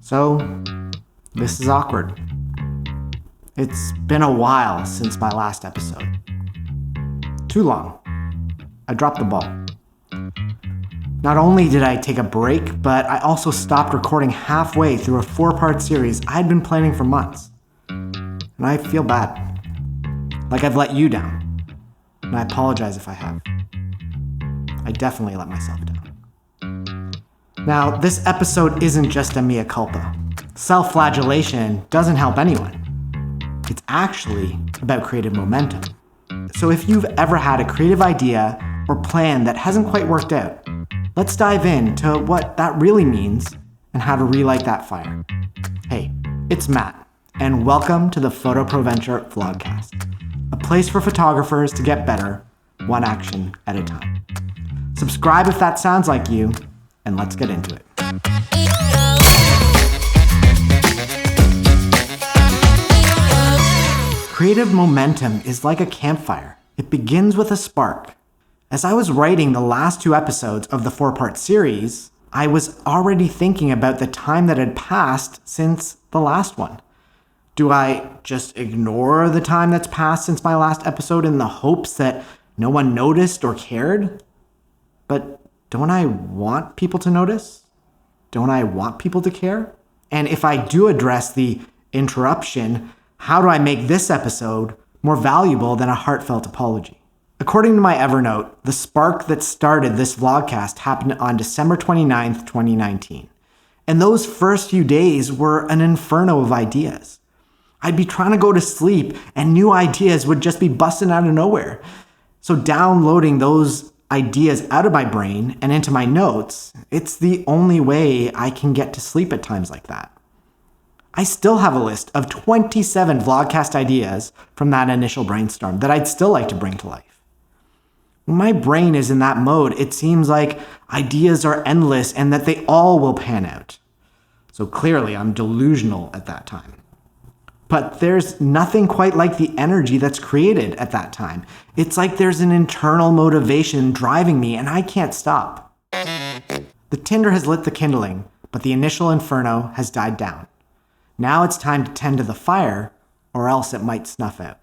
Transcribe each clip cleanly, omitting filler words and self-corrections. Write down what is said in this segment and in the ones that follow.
So, this is awkward. It's been a while since my last episode. Too long. I dropped the ball. Not only did I take a break, but I also stopped recording halfway through a 4-part series I had been planning for months. And I feel bad. Like I've let you down. And I apologize if I have. I definitely let myself down. Now, this episode isn't just a mea culpa. Self-flagellation doesn't help anyone. It's actually about creative momentum. So if you've ever had a creative idea or plan that hasn't quite worked out, let's dive into what that really means and how to relight that fire. Hey, it's Matt, and welcome to the Photo Proventure Vlogcast, a place for photographers to get better, one action at a time. Subscribe if that sounds like you, and let's get into it. Creative momentum is like a campfire. It begins with a spark. As I was writing the last 2 episodes of the 4-part series, I was already thinking about the time that had passed since the last one. Do I just ignore the time that's passed since my last episode in the hopes that no one noticed or cared? But don't I want people to notice? Don't I want people to care? And if I do address the interruption, how do I make this episode more valuable than a heartfelt apology? According to my Evernote, the spark that started this vlogcast happened on December 29th, 2019. And those first few days were an inferno of ideas. I'd be trying to go to sleep and new ideas would just be busting out of nowhere. So downloading those ideas out of my brain and into my notes, it's the only way I can get to sleep at times like that. I still have a list of 27 vlogcast ideas from that initial brainstorm that I'd still like to bring to life. When my brain is in that mode, it seems like ideas are endless and that they all will pan out. So clearly I'm delusional at that time. But there's nothing quite like the energy that's created at that time. It's like there's an internal motivation driving me and I can't stop. The tinder has lit the kindling, but the initial inferno has died down. Now it's time to tend to the fire, or else it might snuff out.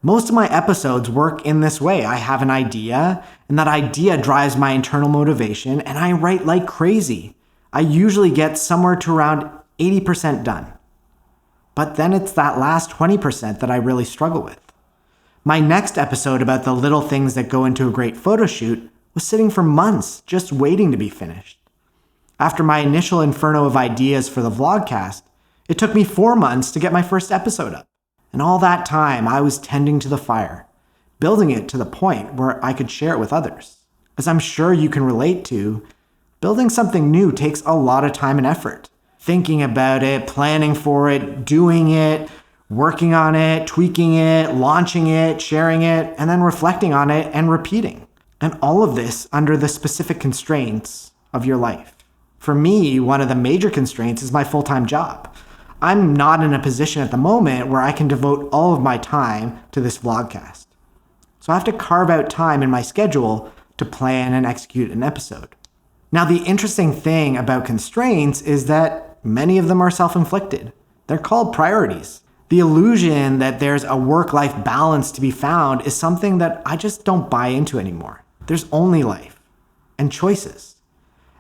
Most of my episodes work in this way. I have an idea, and that idea drives my internal motivation, and I write like crazy. I usually get somewhere to around 80% done. But then it's that last 20% that I really struggle with. My next episode about the little things that go into a great photo shoot was sitting for months just waiting to be finished. After my initial inferno of ideas for the vlogcast, it took me 4 months to get my first episode up. And all that time, I was tending to the fire, building it to the point where I could share it with others. As I'm sure you can relate to, building something new takes a lot of time and effort. Thinking about it, planning for it, doing it, working on it, tweaking it, launching it, sharing it, and then reflecting on it and repeating. And all of this under the specific constraints of your life. For me, one of the major constraints is my full-time job. I'm not in a position at the moment where I can devote all of my time to this vlogcast. So I have to carve out time in my schedule to plan and execute an episode. Now, the interesting thing about constraints is that many of them are self-inflicted. They're called priorities. The illusion that there's a work-life balance to be found is something that I just don't buy into anymore. There's only life and choices.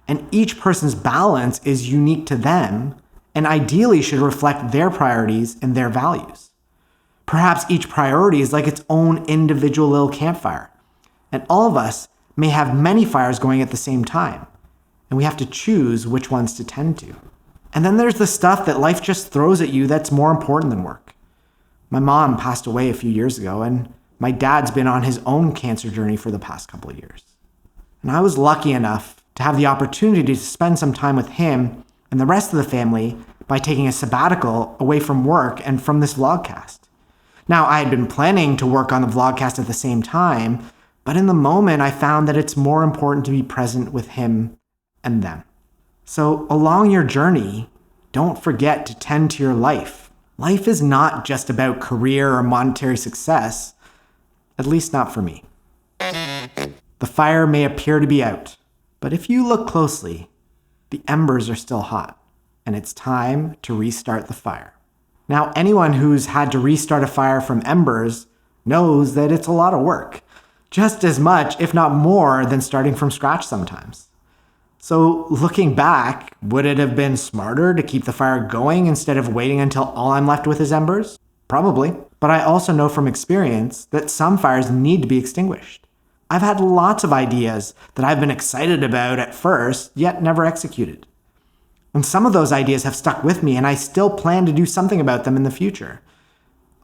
And each person's balance is unique to them and ideally should reflect their priorities and their values. Perhaps each priority is like its own individual little campfire, and all of us may have many fires going at the same time, and we have to choose which ones to tend to. And then there's the stuff that life just throws at you that's more important than work. My mom passed away a few years ago, and my dad's been on his own cancer journey for the past couple of years. And I was lucky enough to have the opportunity to spend some time with him and the rest of the family by taking a sabbatical away from work and from this vlogcast. Now, I had been planning to work on the vlogcast at the same time, but in the moment I found that it's more important to be present with him and them. So along your journey, don't forget to tend to your life. Life is not just about career or monetary success, at least not for me. The fire may appear to be out, but if you look closely, the embers are still hot, and it's time to restart the fire. Now, anyone who's had to restart a fire from embers knows that it's a lot of work, just as much, if not more, than starting from scratch sometimes. So looking back, would it have been smarter to keep the fire going instead of waiting until all I'm left with is embers? Probably. But I also know from experience that some fires need to be extinguished. I've had lots of ideas that I've been excited about at first, yet never executed. And some of those ideas have stuck with me, and I still plan to do something about them in the future.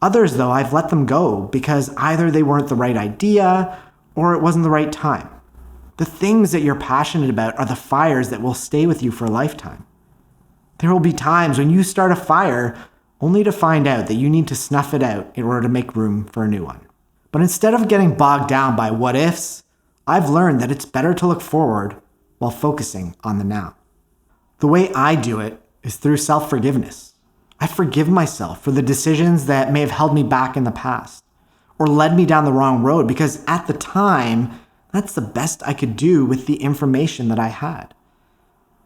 Others, though, I've let them go because either they weren't the right idea or it wasn't the right time. The things that you're passionate about are the fires that will stay with you for a lifetime. There will be times when you start a fire only to find out that you need to snuff it out in order to make room for a new one. But instead of getting bogged down by what ifs, I've learned that it's better to look forward while focusing on the now. The way I do it is through self-forgiveness. I forgive myself for the decisions that may have held me back in the past or led me down the wrong road because at the time, that's the best I could do with the information that I had.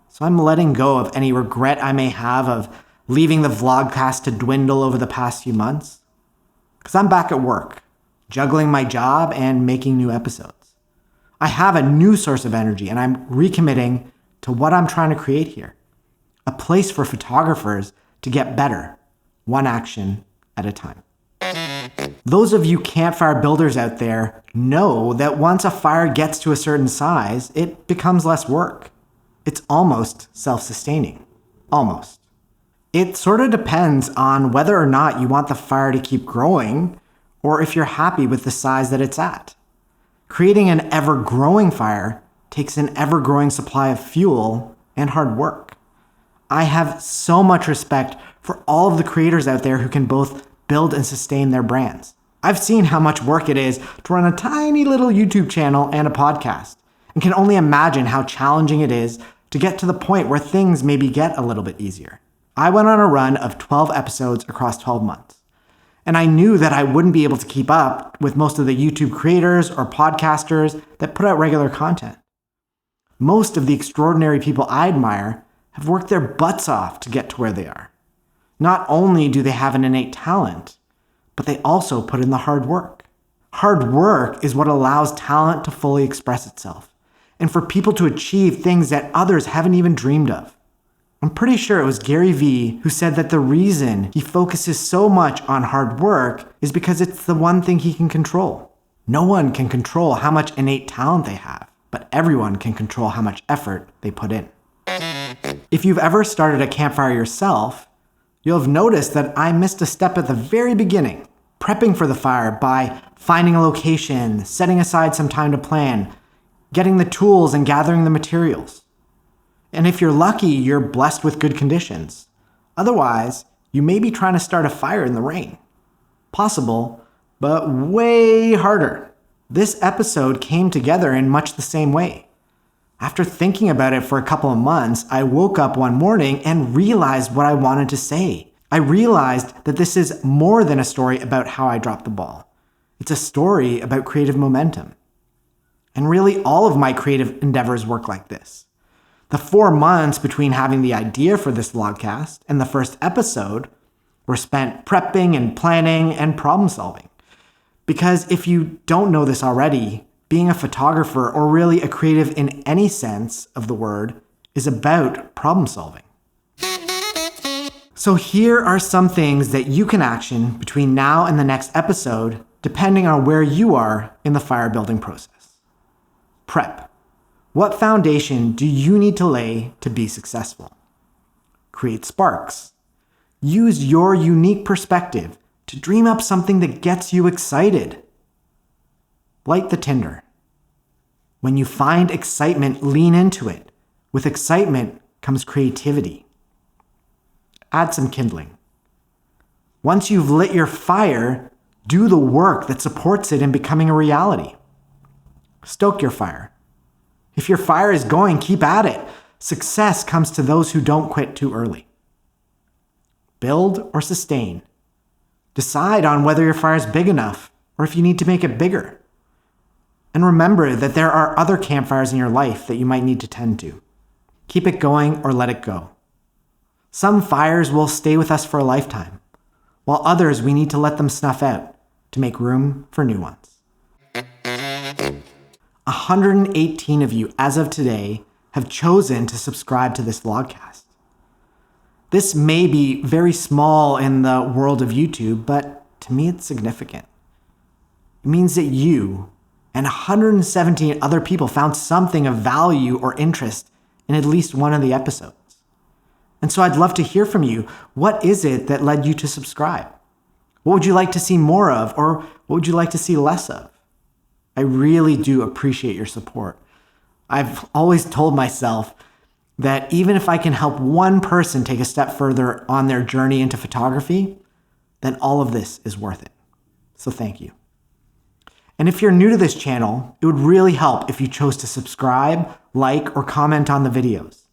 So I'm letting go of any regret I may have of leaving the vlogcast to dwindle over the past few months. Because I'm back at work, juggling my job and making new episodes. I have a new source of energy and I'm recommitting to what I'm trying to create here. A place for photographers to get better, one action at a time. Those of you campfire builders out there know that once a fire gets to a certain size, it becomes less work. It's almost self-sustaining. Almost. It sort of depends on whether or not you want the fire to keep growing or if you're happy with the size that it's at. Creating an ever-growing fire takes an ever-growing supply of fuel and hard work. I have so much respect for all of the creators out there who can both build and sustain their brands. I've seen how much work it is to run a tiny little YouTube channel and a podcast, and can only imagine how challenging it is to get to the point where things maybe get a little bit easier. I went on a run of 12 episodes across 12 months, and I knew that I wouldn't be able to keep up with most of the YouTube creators or podcasters that put out regular content. Most of the extraordinary people I admire have worked their butts off to get to where they are. Not only do they have an innate talent, but they also put in the hard work. Hard work is what allows talent to fully express itself, and for people to achieve things that others haven't even dreamed of. I'm pretty sure it was Gary Vee who said that the reason he focuses so much on hard work is because it's the one thing he can control. No one can control how much innate talent they have, but everyone can control how much effort they put in. If you've ever started a campfire yourself, you'll have noticed that I missed a step at the very beginning, prepping for the fire by finding a location, setting aside some time to plan, getting the tools and gathering the materials. And if you're lucky, you're blessed with good conditions. Otherwise, you may be trying to start a fire in the rain. Possible, but way harder. This episode came together in much the same way. After thinking about it for a couple of months, I woke up one morning and realized what I wanted to say. I realized that this is more than a story about how I dropped the ball. It's a story about creative momentum. And really, all of my creative endeavors work like this. The 4 months between having the idea for this vlogcast and the first episode were spent prepping and planning and problem solving. Because if you don't know this already, being a photographer, or really a creative in any sense of the word, is about problem solving. So here are some things that you can action between now and the next episode, depending on where you are in the fire building process. Prep. What foundation do you need to lay to be successful? Create sparks. Use your unique perspective to dream up something that gets you excited. Light the tinder. When you find excitement, lean into it. With excitement comes creativity. Add some kindling. Once you've lit your fire, do the work that supports it in becoming a reality. Stoke your fire. If your fire is going, keep at it. Success comes to those who don't quit too early. Build or sustain. Decide on whether your fire is big enough or if you need to make it bigger. And remember that there are other campfires in your life that you might need to tend to. Keep it going or let it go. Some fires will stay with us for a lifetime, while others we need to let them snuff out to make room for new ones. 118 of you, as of today, have chosen to subscribe to this vlogcast. This may be very small in the world of YouTube, but to me it's significant. It means that you and 117 other people found something of value or interest in at least one of the episodes. And so I'd love to hear from you. What is it that led you to subscribe? What would you like to see more of, or what would you like to see less of? I really do appreciate your support. I've always told myself that even if I can help one person take a step further on their journey into photography, then all of this is worth it. So thank you. And if you're new to this channel, it would really help if you chose to subscribe, like, or comment on the videos.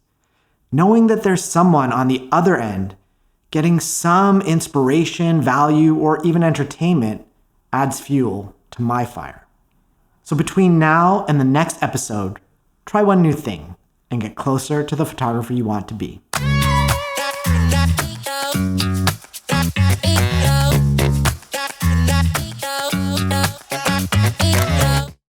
Knowing that there's someone on the other end getting some inspiration, value, or even entertainment adds fuel to my fire. So between now and the next episode, try one new thing and get closer to the photographer you want to be.